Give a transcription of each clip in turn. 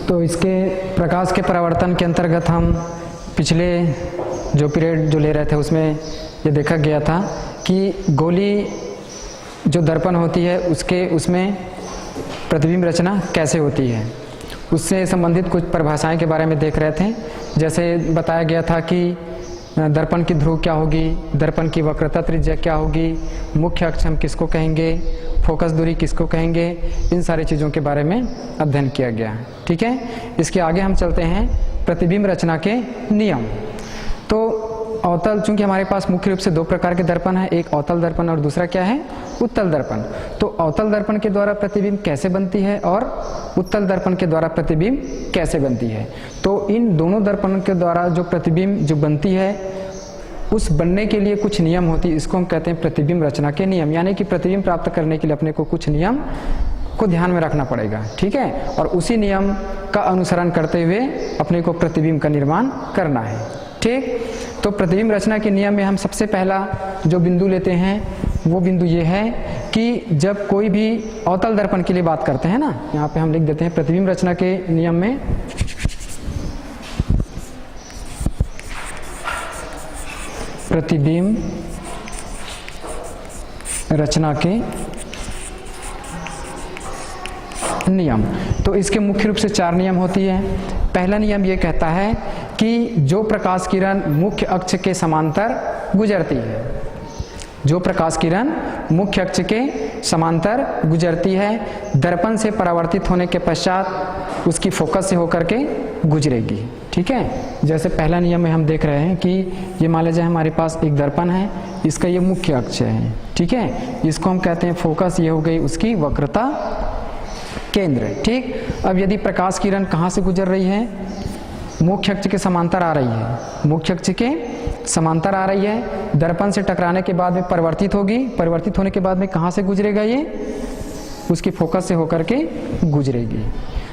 तो इसके प्रकाश के परावर्तन के अंतर्गत हम पिछले जो पीरियड जो ले रहे थे उसमें ये देखा गया था कि गोली जो दर्पण होती है उसमें प्रतिबिंब रचना कैसे होती है, उससे संबंधित कुछ परिभाषाएं के बारे में देख रहे थे। जैसे बताया गया था कि दर्पण की ध्रुव क्या होगी, दर्पण की वक्रता त्रिज्या क्या होगी, मुख्य अक्ष हम किसको कहेंगे, फोकस दूरी किसको कहेंगे, इन सारी चीज़ों के बारे में अध्ययन किया गया है। ठीक है, इसके आगे हम चलते हैं प्रतिबिंब रचना के नियम। तो अवतल, चूंकि हमारे पास मुख्य रूप से दो प्रकार के दर्पण है, एक अवतल दर्पण और दूसरा क्या है, उत्तल दर्पण। तो अवतल दर्पण के द्वारा प्रतिबिंब कैसे बनती है और उत्तल दर्पण के द्वारा प्रतिबिंब कैसे बनती है। तो इन दोनों दर्पणों के द्वारा जो प्रतिबिंब जो बनती है उस बनने के लिए कुछ नियम होती है, इसको हम कहते हैं प्रतिबिंब रचना के नियम। यानी कि प्रतिबिंब प्राप्त करने के लिए अपने को कुछ नियम को ध्यान में रखना पड़ेगा। ठीक है, और उसी नियम का अनुसरण करते हुए अपने को प्रतिबिंब का निर्माण करना है। ठीक, तो प्रतिबिंब रचना के नियम में हम सबसे पहला जो बिंदु लेते हैं वो बिंदु ये है कि जब कोई भी अवतल दर्पण के लिए बात करते हैं ना, यहाँ पे हम लिख देते हैं प्रतिबिंब रचना के नियम में प्रतिबिंब रचना के नियम। तो इसके मुख्य रूप से 4 नियम होती है। पहला नियम ये कहता है कि जो प्रकाश किरण मुख्य अक्ष के समांतर गुजरती है, जो प्रकाश किरण मुख्य अक्ष के समांतर गुजरती है, दर्पण से परावर्तित होने के पश्चात उसकी फोकस से होकर के गुजरेगी। ठीक है, जैसे पहला नियम में हम देख रहे हैं कि ये मान लीजिए हमारे पास एक दर्पण है, इसका ये मुख्य अक्ष है। ठीक है, इसको हम कहते हैं फोकस, ये हो गई उसकी वक्रता केंद्र। ठीक, अब यदि प्रकाश किरण कहाँ से गुजर रही है, मुख्य अक्ष के समांतर आ रही है, मुख्य अक्ष के समांतर आ रही है, दर्पण से टकराने के बाद में परिवर्तित होगी, परिवर्तित होने के बाद में कहाँ से गुजरेगा, ये उसकी फोकस से होकर के गुजरेगी।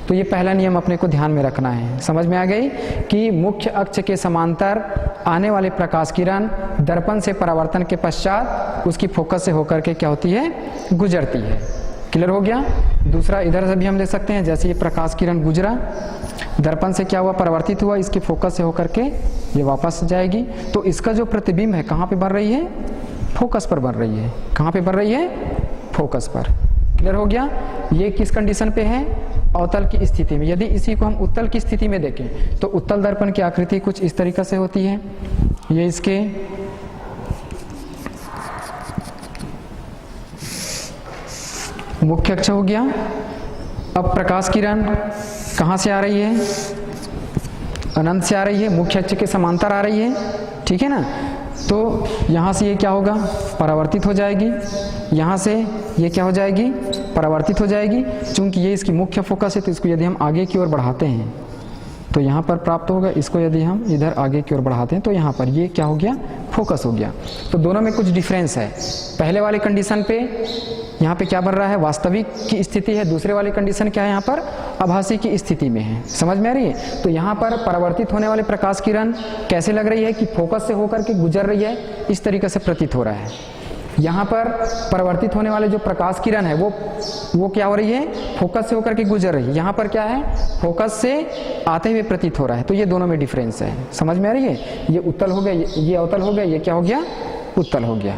तो ये पहला नियम अपने को ध्यान में रखना है। समझ में आ गई कि मुख्य अक्ष के समांतर आने वाले प्रकाश किरण दर्पण से परावर्तन के पश्चात उसकी फोकस से होकर के क्या होती है, गुजरती है। क्लियर हो गया। दूसरा इधर से भी हम ले सकते हैं, जैसे ये प्रकाश किरण गुजरा, दर्पण से क्या हुआ, परावर्तित हुआ, इसके फोकस से होकर के ये वापस जाएगी। तो इसका जो प्रतिबिंब है कहाँ पे बन रही है, फोकस पर बन रही है। कहाँ पे बन रही है, फोकस पर। क्लियर हो गया। ये किस कंडीशन पे है, अवतल की स्थिति में। यदि इसी को हम उत्तल की स्थिति में देखें तो उत्तल दर्पण की आकृति कुछ इस तरीके से होती है। ये इसके मुख्य अक्ष हो गया। अब प्रकाश किरण कहाँ से आ रही है, अनंत से आ रही है, मुख्य अक्ष के समांतर आ रही है। ठीक है ना, तो यहाँ से ये क्या होगा, परावर्तित हो जाएगी, यहाँ से ये क्या हो जाएगी, परावर्तित हो जाएगी। चूंकि ये इसकी मुख्य फोकस है तो इसको यदि हम आगे की ओर बढ़ाते हैं तो यहाँ पर प्राप्त होगा, इसको यदि हम इधर आगे की ओर बढ़ाते हैं तो यहाँ पर ये क्या हो गया, फोकस हो गया। तो दोनों में कुछ डिफरेंस है। पहले वाले कंडीशन पे यहाँ पे क्या बन रहा है, वास्तविक की स्थिति है, दूसरे वाले कंडीशन क्या है, यहाँ पर आभासी की स्थिति में है। समझ में आ रही है। तो यहाँ पर परावर्तित होने वाले प्रकाश किरण कैसे लग रही है कि फोकस से होकर के गुजर रही है, इस तरीके से प्रतीत हो रहा है। यहाँ पर परावर्तित होने वाले जो प्रकाश किरण है वो क्या हो रही है, फोकस से होकर के गुजर रही है। यहाँ पर क्या है, फोकस से आते हुए प्रतीत हो रहा है। तो ये दोनों में डिफरेंस है। समझ में आ रही है। ये उत्तल हो गया, ये अवतल हो गया, ये क्या हो गया, उत्तल हो गया।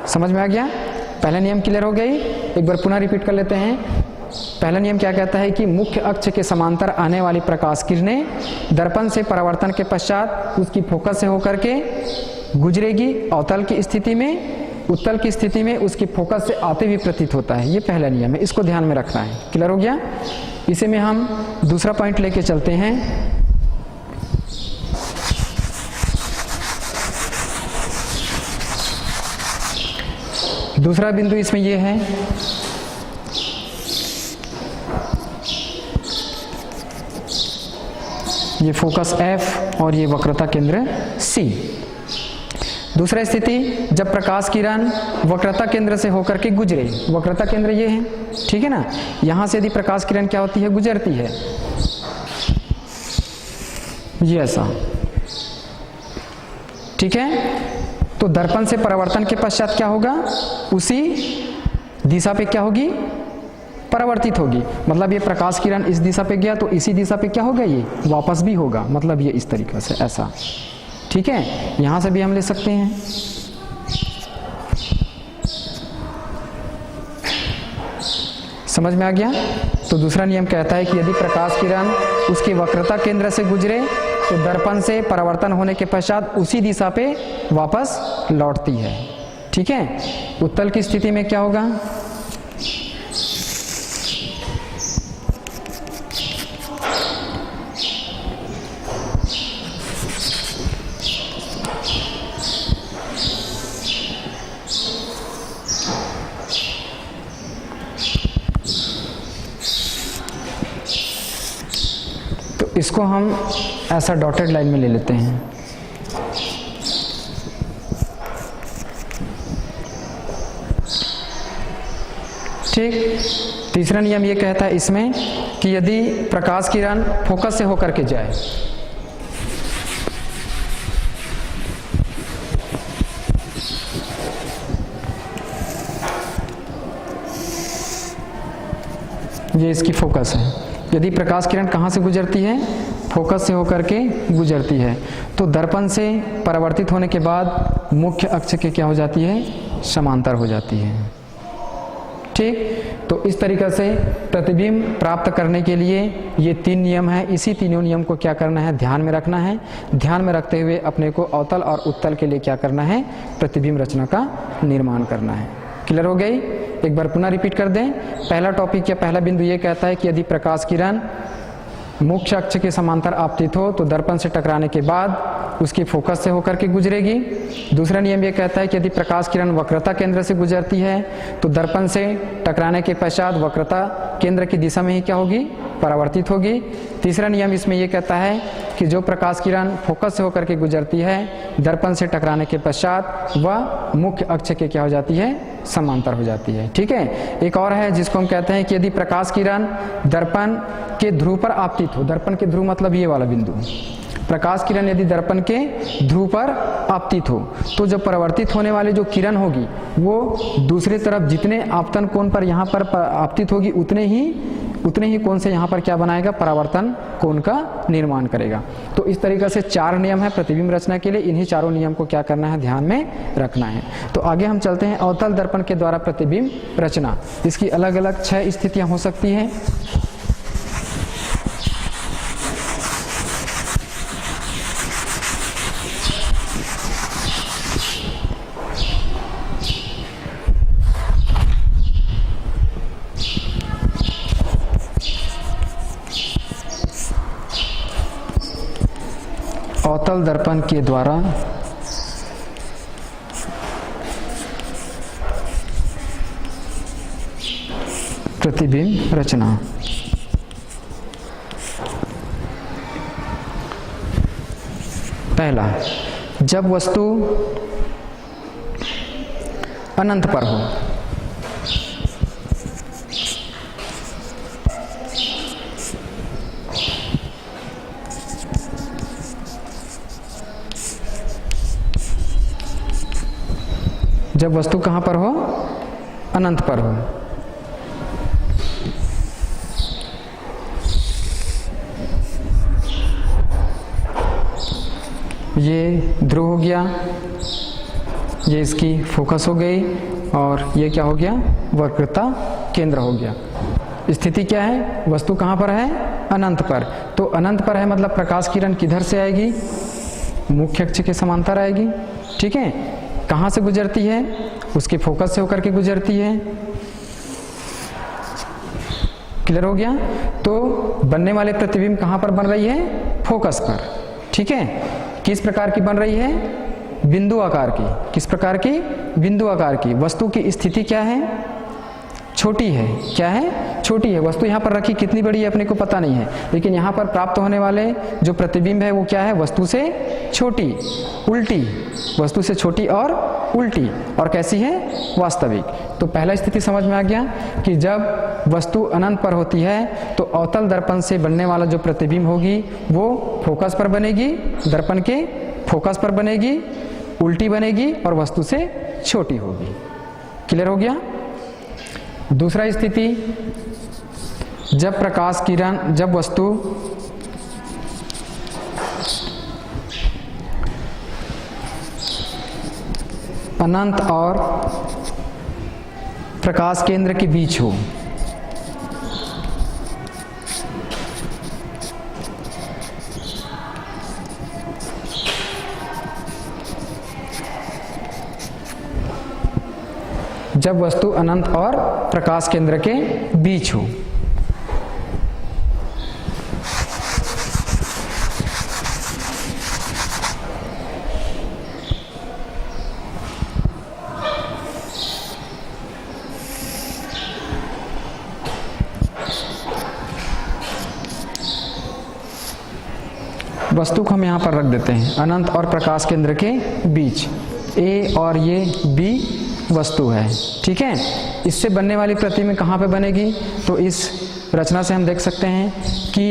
समझ में आ गया। पहला नियम क्लियर हो गई। एक बार पुनः रिपीट कर लेते हैं। पहला नियम क्या कहता है कि मुख्य अक्ष के समांतर आने वाली प्रकाश किरणें दर्पण से परावर्तन के पश्चात उसकी फोकस से होकर के गुजरेगी। अवतल की स्थिति में, उत्तल की स्थिति में उसकी फोकस से आते हुए प्रतीत होता है। ये पहला नियम है, इसको ध्यान में रखना है। क्लियर हो गया। इसे में हम दूसरा पॉइंट लेके चलते हैं। दूसरा बिंदु इसमें यह है ये फोकस F और ये वक्रता केंद्र C। दूसरा स्थिति, जब प्रकाश किरण वक्रता केंद्र से होकर के गुजरे, वक्रता केंद्र ये है, ठीक है ना। यहां से यदि प्रकाश किरण क्या होती है, गुजरती है, ये ऐसा, ठीक है। तो दर्पण से परावर्तन के पश्चात क्या होगा, उसी दिशा पे क्या होगी, परावर्तित होगी। मतलब ये प्रकाश किरण इस दिशा पे गया तो इसी दिशा पे क्या होगा, ये वापस भी होगा। मतलब ये इस तरीके से ऐसा, ठीक है। यहां से भी हम ले सकते हैं। समझ में आ गया। तो दूसरा नियम कहता है कि यदि प्रकाश किरण उसकी वक्रता केंद्र से गुजरे तो दर्पण से परावर्तन होने के पश्चात उसी दिशा पे वापस लौटती है, ठीक है। उत्तल की स्थिति में क्या होगा, इसको हम ऐसा डॉटेड लाइन में ले लेते हैं। ठीक। तीसरा नियम ये कहता है इसमें कि यदि प्रकाश किरण फोकस से होकर के जाए, ये इसकी फोकस है। यदि प्रकाश किरण कहाँ से गुजरती है, फोकस से होकर के गुजरती है, तो दर्पण से परावर्तित होने के बाद मुख्य अक्ष के क्या हो जाती है, समांतर हो जाती है। ठीक। तो इस तरीके से प्रतिबिंब प्राप्त करने के लिए ये 3 नियम है। इसी तीनों नियम को क्या करना है, ध्यान में रखना है। ध्यान में रखते हुए अपने को अवतल और उत्तल के लिए क्या करना है, प्रतिबिंब रचना का निर्माण करना है। क्लियर हो गई। एक बार पुनः रिपीट कर दें। पहला टॉपिक या पहला बिंदु ये कहता है कि यदि प्रकाश किरण मुख्य अक्ष के समांतर आपतित हो तो दर्पण से टकराने के बाद उसकी फोकस से होकर के गुजरेगी। दूसरा नियम ये कहता है कि यदि प्रकाश किरण वक्रता केंद्र से गुजरती है तो दर्पण से टकराने के पश्चात वक्रता केंद्र की दिशा में ही क्या होगी, परावर्तित होगी। तीसरा नियम इसमें यह कहता है कि जो प्रकाश किरण फोकस से होकर के गुजरती है दर्पण से टकराने के पश्चात वह मुख्य अक्ष के क्या हो जाती है, समांतर हो जाती है। ठीक है। एक और है जिसको हम कहते हैं कि यदि प्रकाश किरण दर्पण के ध्रुव पर आपतित हो, दर्पण के ध्रुव मतलब ये वाला बिंदु, प्रकाश किरण यदि दर्पण के ध्रुव पर आपतित हो तो जो परावर्तित होने वाली जो किरण होगी वो दूसरी तरफ जितने आपतन कोण पर यहाँ पर आपतित होगी उतने ही कोण से यहाँ पर क्या बनाएगा, परावर्तन कोण का निर्माण करेगा। तो इस तरीके से 4 नियम है प्रतिबिंब रचना के लिए। इन्हीं चारों नियम को क्या करना है, ध्यान में रखना है। तो आगे हम चलते हैं अवतल दर्पण के द्वारा प्रतिबिंब रचना। इसकी अलग अलग 6 स्थितियां हो सकती हैं। अवतल दर्पण के द्वारा प्रतिबिंब रचना। पहला, जब वस्तु अनंत पर हो, जब वस्तु कहां पर हो, अनंत पर हो। ये ध्रुव हो गया, ये इसकी फोकस हो गई और ये क्या हो गया, वक्रता केंद्र हो गया। स्थिति क्या है, वस्तु कहां पर है, अनंत पर। तो अनंत पर है मतलब प्रकाश किरण किधर से आएगी, मुख्य अक्ष के समांतर आएगी। ठीक है। कहां से गुजरती है, उसके फोकस से होकर के गुजरती है। क्लियर हो गया। तो बनने वाले प्रतिबिंब कहां पर बन रही है, फोकस पर। ठीक है। किस प्रकार की बन रही है, बिंदु आकार की। किस प्रकार की, बिंदु आकार की। वस्तु की स्थिति क्या है, छोटी है। क्या है, छोटी है। वस्तु यहाँ पर रखी कितनी बड़ी है अपने को पता नहीं है, लेकिन यहाँ पर प्राप्त होने वाले जो प्रतिबिंब है वो क्या है, वस्तु से छोटी, उल्टी। वस्तु से छोटी और उल्टी, और कैसी है, वास्तविक। तो पहला स्थिति समझ में आ गया कि जब वस्तु अनंत पर होती है तो अवतल दर्पण से बनने वाला जो प्रतिबिंब होगी वो फोकस पर बनेगी, दर्पण के फोकस पर बनेगी, उल्टी बनेगी और वस्तु से छोटी होगी। क्लियर हो गया। दूसरा स्थिति, जब वस्तु अनंत और प्रकाश केंद्र के बीच हो, जब वस्तु अनंत और प्रकाश केंद्र के बीच हो। वस्तु को हम यहाँ पर रख देते हैं अनंत और प्रकाश केंद्र के बीच। ए और ये बी वस्तु है, ठीक है। इससे बनने वाली प्रतिबिंब कहाँ पे बनेगी? तो इस रचना से हम देख सकते हैं कि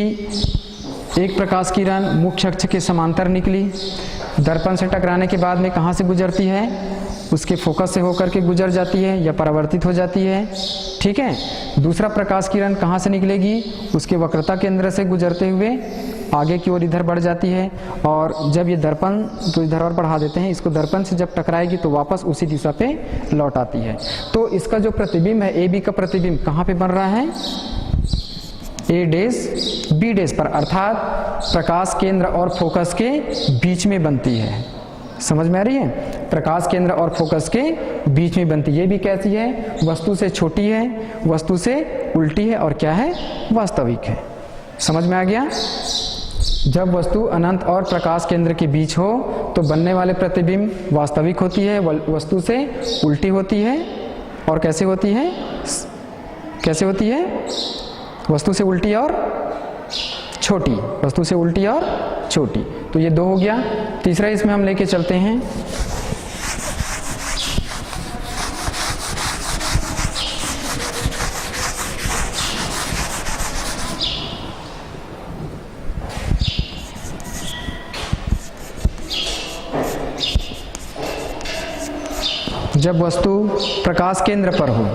एक प्रकाश किरण मुख्य अक्ष के समांतर निकली, दर्पण से टकराने के बाद में कहाँ से गुजरती है? उसके फोकस से होकर के गुजर जाती है या परावर्तित हो जाती है, ठीक है। दूसरा प्रकाश किरण कहाँ से निकलेगी? उसके वक्रता केंद्र से गुजरते हुए आगे की ओर इधर बढ़ जाती है, और जब ये दर्पण तो इधर और बढ़ा देते हैं, इसको दर्पण से जब टकराएगी तो वापस उसी दिशा पे लौट आती है। तो इसका जो प्रतिबिंब है, ए बी का प्रतिबिंब कहाँ पे बन रहा है? ए डैश बी डैश पर, अर्थात प्रकाश केंद्र और फोकस के बीच में बनती है। समझ में आ रही है? प्रकाश केंद्र और फोकस के बीच में बनती है। ये भी कैसी है? वस्तु से छोटी है, वस्तु से उल्टी है, और क्या है? वास्तविक है। समझ में आ गया? जब वस्तु अनंत और प्रकाश केंद्र के बीच हो तो बनने वाले प्रतिबिंब वास्तविक होती है, वस्तु से उल्टी होती है, और कैसे होती है? कैसे होती है? वस्तु से उल्टी और छोटी, वस्तु से उल्टी और छोटी। तो ये दो हो गया। तीसरा इसमें हम लेके चलते हैं जब वस्तु प्रकाश केंद्र पर हो,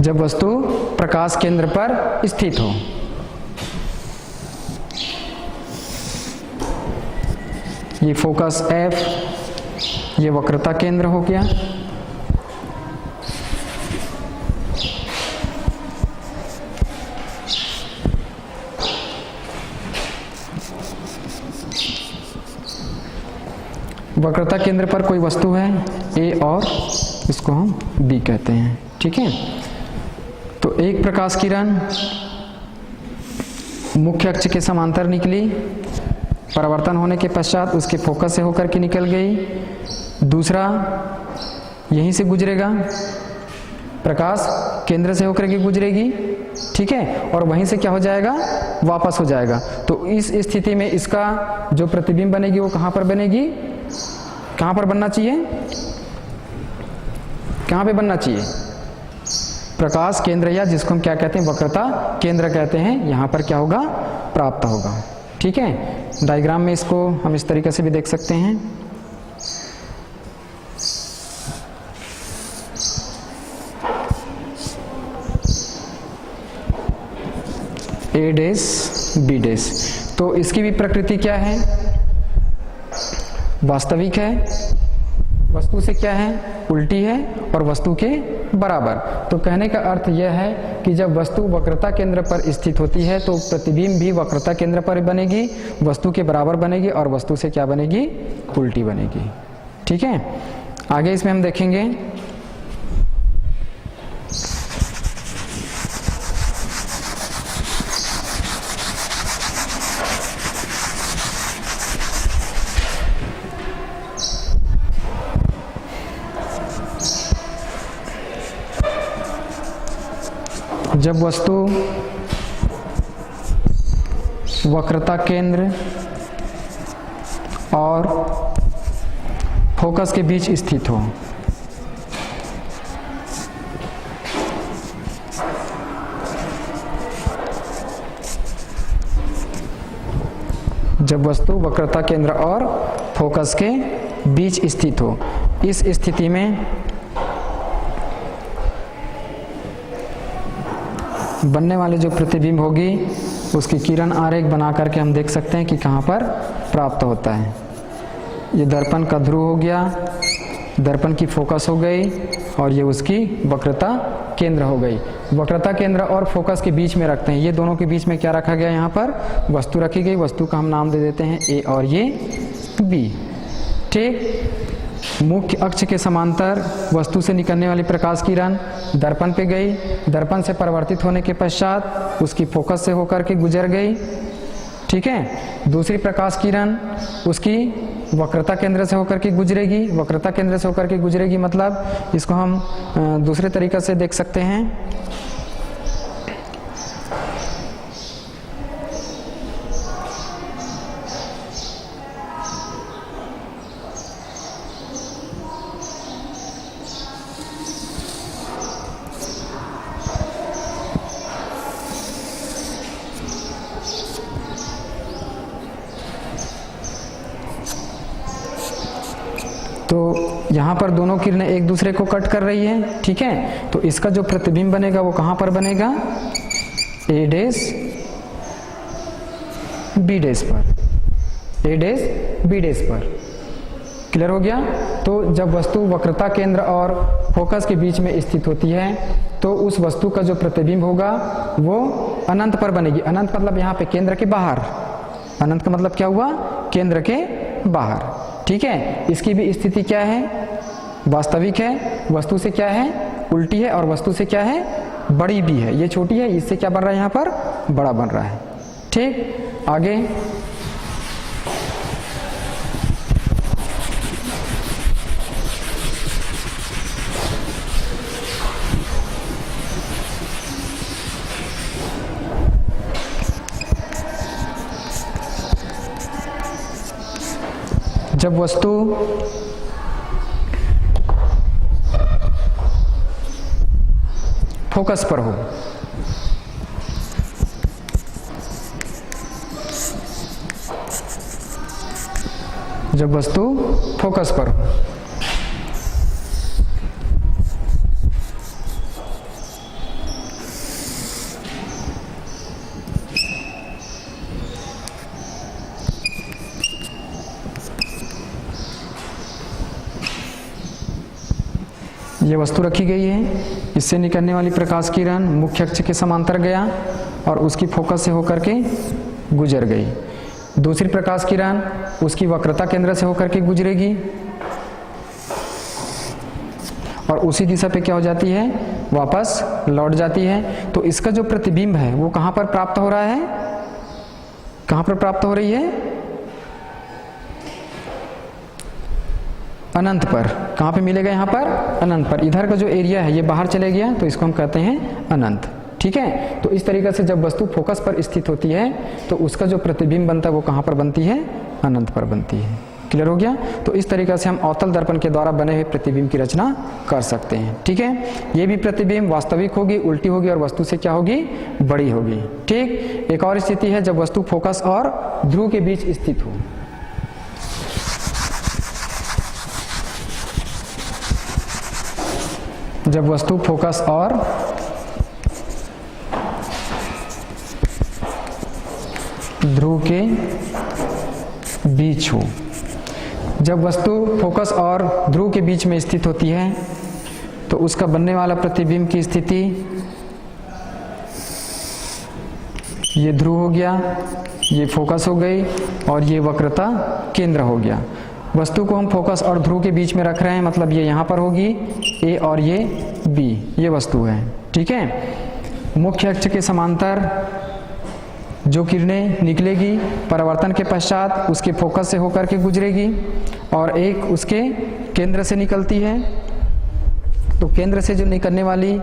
जब वस्तु प्रकाश केंद्र पर स्थित हो। ये फोकस F, ये वक्रता केंद्र हो गया। वक्रता केंद्र पर कोई वस्तु है A, और इसको हम B कहते हैं, ठीक है। तो एक प्रकाश किरण मुख्य अक्ष के समांतर निकली, परावर्तन होने के पश्चात उसके फोकस से होकर के निकल गई। दूसरा यहीं से गुजरेगा, प्रकाश केंद्र से होकर के गुजरेगी, ठीक है, और वहीं से क्या हो जाएगा? वापस हो जाएगा। तो इस स्थिति में इसका जो प्रतिबिंब बनेगी वो कहाँ पर बनेगी? कहाँ पर बनना चाहिए? कहाँ पे बनना चाहिए? प्रकाश केंद्र, या जिसको हम क्या कहते हैं? वक्रता केंद्र कहते हैं। यहाँ पर क्या होगा? प्राप्त होगा, ठीक है। डायग्राम में इसको हम इस तरीके से भी देख सकते हैं। ए डैश बी डैश। तो इसकी भी प्रकृति क्या है? वास्तविक है, वस्तु से क्या है? उल्टी है, और वस्तु के बराबर। तो कहने का अर्थ यह है कि जब वस्तु वक्रता केंद्र पर स्थित होती है तो प्रतिबिंब भी वक्रता केंद्र पर बनेगी, वस्तु के बराबर बनेगी, और वस्तु से क्या बनेगी? उल्टी बनेगी, ठीक है। आगे इसमें हम देखेंगे जब वस्तु वक्रता केंद्र और फोकस के बीच स्थित हो। जब वस्तु वक्रता केंद्र और फोकस के बीच स्थित हो। इस स्थिति में बनने वाले जो प्रतिबिंब होगी उसकी किरण आरेख बना करके हम देख सकते हैं कि कहाँ पर प्राप्त होता है। ये दर्पण का ध्रुव हो गया, दर्पण की फोकस हो गई और ये उसकी वक्रता केंद्र हो गई। वक्रता केंद्र और फोकस के बीच में रखते हैं, ये दोनों के बीच में क्या रखा गया, यहाँ पर वस्तु रखी गई। वस्तु का हम नाम दे देते हैं ए और ये बी। ठीक, मुख्य अक्ष के समांतर वस्तु से निकलने वाली प्रकाश किरण दर्पण पे गई, दर्पण से परावर्तित होने के पश्चात उसकी फोकस से होकर के गुजर गई। ठीक है, दूसरी प्रकाश किरण उसकी वक्रता केंद्र से होकर के गुजरेगी। वक्रता केंद्र से होकर के गुजरेगी मतलब इसको हम दूसरे तरीके से देख सकते हैं। तो यहाँ पर दोनों किरणें एक दूसरे को कट कर रही है। ठीक है, तो इसका जो प्रतिबिंब बनेगा वो कहाँ पर बनेगा, ए डैश बी डैश पर, ए डैश बी डैश पर। क्लियर हो गया। तो जब वस्तु वक्रता केंद्र और फोकस के बीच में स्थित होती है तो उस वस्तु का जो प्रतिबिंब होगा वो अनंत पर बनेगी। अनंत मतलब यहाँ पे केंद्र के बाहर, अनंत का मतलब क्या हुआ, केंद्र के बाहर। ठीक है, इसकी भी स्थिति क्या है, वास्तविक है, वस्तु से क्या है, उल्टी है, और वस्तु से क्या है, बड़ी भी है। ये छोटी है, इससे क्या बन रहा है, यहाँ पर बड़ा बन रहा है। ठीक, आगे जब वस्तु फोकस पर हो, जब वस्तु फोकस पर हो, ये वस्तु रखी गई है, इससे निकलने वाली प्रकाश किरण मुख्य अक्ष के समांतर गया और उसकी फोकस से होकर के गुजर गई। दूसरी प्रकाश किरण उसकी वक्रता केंद्र से होकर के गुजरेगी और उसी दिशा पे क्या हो जाती है, वापस लौट जाती है। तो इसका जो प्रतिबिंब है वो कहाँ पर प्राप्त हो रहा है, कहाँ पर प्राप्त हो रही है, अनंत पर। कहाँ पे मिलेगा, यहाँ पर अनंत पर। इधर का जो एरिया है ये बाहर चले गया तो इसको हम कहते हैं अनंत। ठीक है, तो इस तरीके से जब वस्तु फोकस पर स्थित होती है तो उसका जो प्रतिबिंब बनता है वो कहाँ पर बनती है, अनंत पर बनती है। क्लियर हो गया। तो इस तरीके से हम अवतल दर्पण के द्वारा बने हुए प्रतिबिंब की रचना कर सकते हैं। ठीक है, ये भी प्रतिबिंब वास्तविक होगी, उल्टी होगी और वस्तु से क्या होगी, बड़ी होगी। ठीक, एक और स्थिति है जब वस्तु फोकस और ध्रुव के बीच स्थित हो। जब वस्तु फोकस और ध्रुव के बीच हो, जब वस्तु फोकस और ध्रुव के बीच में स्थित होती है तो उसका बनने वाला प्रतिबिंब की स्थिति, ये ध्रुव हो गया, ये फोकस हो गई और ये वक्रता केंद्र हो गया। वस्तु को हम फोकस और ध्रुव के बीच में रख रहे हैं, मतलब ये यहाँ पर होगी ए और ये बी, ये वस्तु है। ठीक है, मुख्य अक्ष के समांतर जो किरणें निकलेगी परावर्तन के पश्चात उसके फोकस से होकर के गुजरेगी और एक उसके केंद्र से निकलती है। तो केंद्र से जो निकलने वाली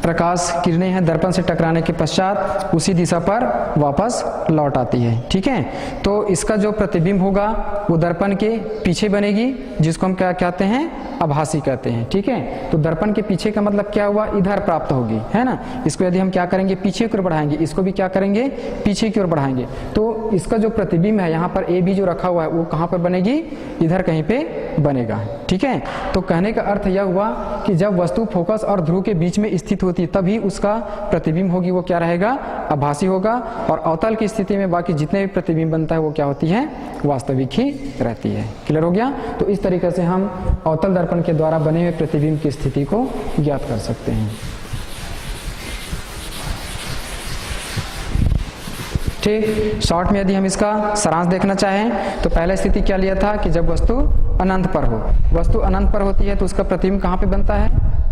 प्रकाश किरणें हैं दर्पण से टकराने के पश्चात उसी दिशा पर वापस लौट आती है। ठीक है, तो इसका जो प्रतिबिंब होगा वो दर्पण के पीछे बनेगी, जिसको हम क्या कहते हैं, आभासी कहते हैं। ठीक है, तो दर्पण के पीछे का मतलब क्या हुआ, इधर प्राप्त होगी, है ना। इसको यदि हम क्या करेंगे, पीछे की ओर बढ़ाएंगे, इसको भी क्या करेंगे, पीछे की ओर बढ़ाएंगे, तो इसका जो प्रतिबिंब है यहाँ पर ए बी जो रखा हुआ है वो कहाँ पर बनेगी, इधर कहीं पे बनेगा। ठीक है, तो कहने का अर्थ यह हुआ कि जब वस्तु फोकस और ध्रुव के बीच में स्थित होती है तभी उसका प्रतिबिंब होगी वो क्या रहेगा, आभासी होगा, और अवतल की स्थिति में बाकी जितने भी प्रतिबिंब बनता है वो क्या होती है, वास्तविक ही रहती है। क्लियर हो गया। तो इस तरीके से हम अवतल दर्पण के द्वारा बने हुए प्रतिबिंब की स्थिति को ज्ञात कर सकते हैं। ठीक, शॉर्ट में यदि हम इसका सारांश देखना चाहें तो पहला स्थिति क्या लिया था कि जब वस्तु अनंत पर हो, वस्तु अनंत पर होती है तो उसका प्रतिबिंब कहाँ पे बनता है,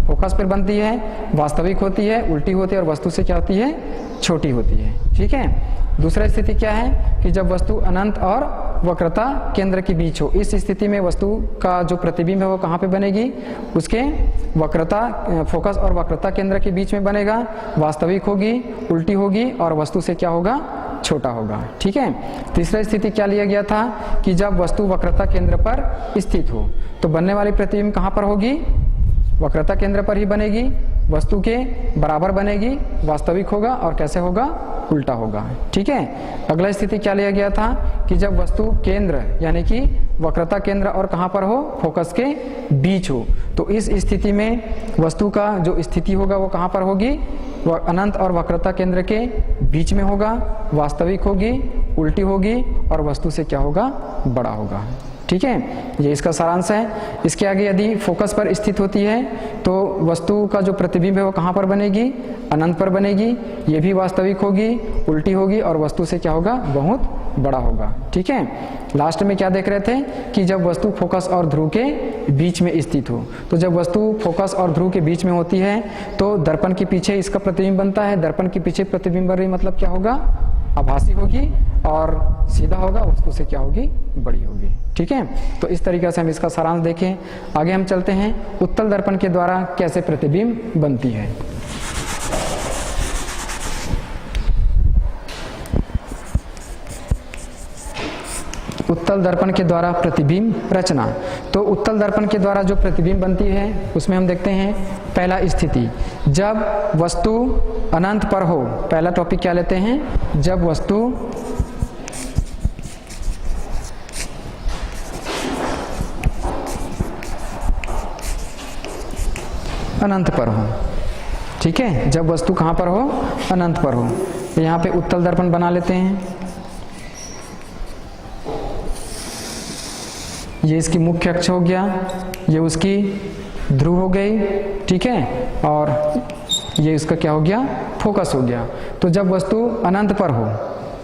फोकस पर बनती है, वास्तविक होती है, उल्टी होती है और वस्तु से क्या होती है, छोटी होती है। ठीक है, दूसरा स्थिति क्या है कि जब वस्तु अनंत और वक्रता केंद्र के बीच हो, इस स्थिति में वस्तु का जो प्रतिबिंब है वो कहाँ पे बनेगी, उसके वक्रता फोकस और वक्रता केंद्र के बीच में बनेगा, वास्तविक होगी, उल्टी होगी और वस्तु से क्या होगा, छोटा होगा। ठीक है, तीसरा स्थिति क्या लिया गया था कि जब वस्तु वक्रता केंद्र पर स्थित हो तो बनने वाली प्रतिबिंब कहाँ पर होगी, वक्रता केंद्र पर ही बनेगी, वस्तु के बराबर बनेगी, वास्तविक होगा और कैसे होगा, उल्टा होगा। ठीक है, अगला स्थिति क्या लिया गया था कि जब वस्तु केंद्र यानी कि वक्रता केंद्र और कहाँ पर हो, फोकस के बीच हो, तो इस स्थिति में वस्तु का जो स्थिति होगा वो कहाँ पर होगी, वह अनंत और वक्रता केंद्र के बीच में होगा, वास्तविक होगी, उल्टी होगी और वस्तु से क्या होगा, बड़ा होगा। ठीक है, ये इसका सारांश है। इसके आगे यदि फोकस पर स्थित होती है तो वस्तु का जो प्रतिबिंब है वो कहाँ पर बनेगी, अनंत पर बनेगी, ये भी वास्तविक होगी, उल्टी होगी और वस्तु से क्या होगा, बहुत बड़ा होगा। ठीक है, लास्ट में क्या देख रहे थे कि जब वस्तु फोकस और ध्रुव के बीच में स्थित हो, तो जब वस्तु फोकस और ध्रुव के बीच में होती है तो दर्पण के पीछे इसका प्रतिबिंब बनता है, दर्पण के पीछे प्रतिबिंब बन रही मतलब क्या होगा, आभासी होगी और सीधा होगा, वस्तु से क्या होगी, बड़ी होगी। ठीक है, तो इस तरीके से हम इसका सारांश देखें। आगे हम चलते हैं उत्तल दर्पण के द्वारा कैसे प्रतिबिंब बनती है। उत्तल दर्पण के द्वारा प्रतिबिंब रचना। तो उत्तल दर्पण के द्वारा जो प्रतिबिंब बनती है उसमें हम देखते हैं पहला स्थिति, जब वस्तु अनंत पर हो। पहला टॉपिक क्या लेते हैं, जब वस्तु अनंत पर हो। ठीक है, जब वस्तु कहाँ पर हो, अनंत पर हो। यहाँ पे उत्तल दर्पण बना लेते हैं। ये इसकी मुख्य अक्ष हो गया, ये उसकी ध्रुव हो गई। ठीक है, और ये इसका क्या हो गया, फोकस हो गया। तो जब वस्तु अनंत पर हो,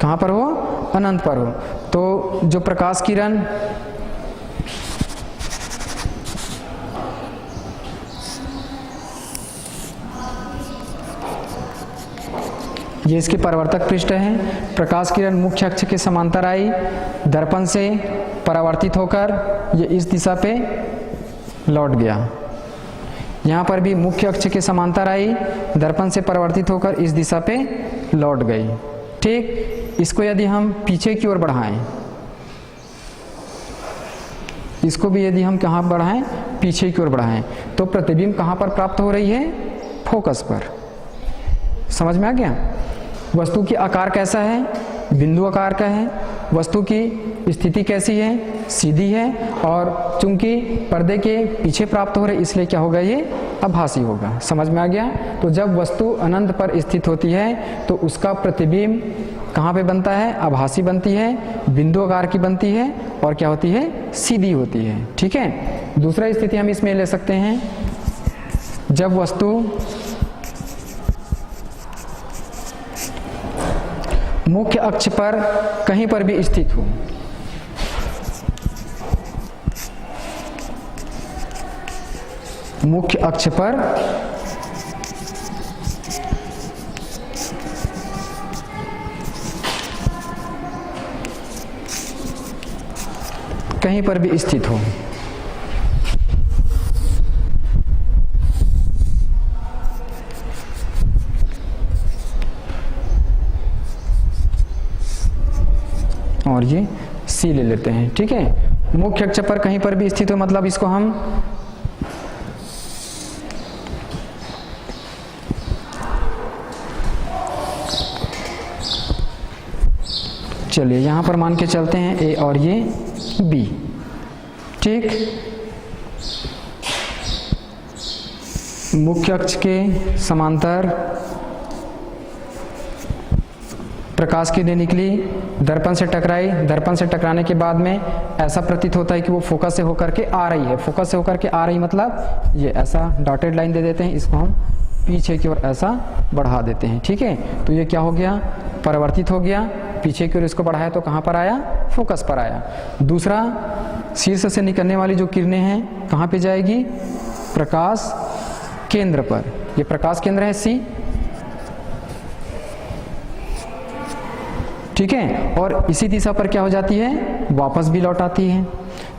कहाँ पर हो, अनंत पर हो, तो जो प्रकाश किरण ये इसके परावर्तक पृष्ठ है। प्रकाश किरण मुख्य अक्ष के समांतर आई, दर्पण से परावर्तित होकर ये इस दिशा पे लौट गया। यहाँ पर भी मुख्य अक्ष के समांतर आई, दर्पण से परावर्तित होकर इस दिशा पे लौट गई। ठीक, इसको यदि हम पीछे की ओर बढ़ाएं, इसको भी यदि हम कहाँ बढ़ाएं, पीछे की ओर बढ़ाएं, तो प्रतिबिंब कहाँ पर प्राप्त हो रही है, फोकस पर। समझ में आ गया। वस्तु की आकार कैसा है, बिंदु आकार का है। वस्तु की स्थिति कैसी है, सीधी है, और चूंकि पर्दे के पीछे प्राप्त हो रहे इसलिए क्या होगा, ये आभासी होगा। समझ में आ गया। तो जब वस्तु अनंत पर स्थित होती है तो उसका प्रतिबिंब कहाँ पे बनता है, आभासी बनती है, बिंदु आकार की बनती है और क्या होती है, सीधी होती है। ठीक है, दूसरा स्थिति हम इसमें ले सकते हैं, जब वस्तु मुख्य अक्ष पर कहीं पर भी स्थित हो। मुख्य अक्ष पर कहीं पर भी स्थित हो। और ये सी ले लेते हैं। ठीक है, मुख्य अक्ष पर कहीं पर भी स्थित हो, मतलब इसको हम चलिए यहां पर मान के चलते हैं ए और ये बी। ठीक, मुख्य अक्ष के समांतर प्रकाश किरणें निकली, दर्पण से टकराई, दर्पण से टकराने के बाद में ऐसा प्रतीत होता है कि वो फोकस से होकर के आ रही है। फोकस से होकर के आ रही मतलब ये ऐसा डॉटेड लाइन दे देते हैं, इसको हम पीछे की ओर ऐसा बढ़ा देते हैं। ठीक है, तो ये क्या हो गया, परिवर्तित हो गया, पीछे की ओर इसको बढ़ाया तो कहाँ पर आया, फोकस पर आया। दूसरा, शीर्ष से निकलने वाली जो किरणें हैं कहाँ पे जाएगी, प्रकाश केंद्र पर। ये प्रकाश केंद्र है सी। ठीक है, और इसी दिशा पर क्या हो जाती है, वापस भी लौट आती है।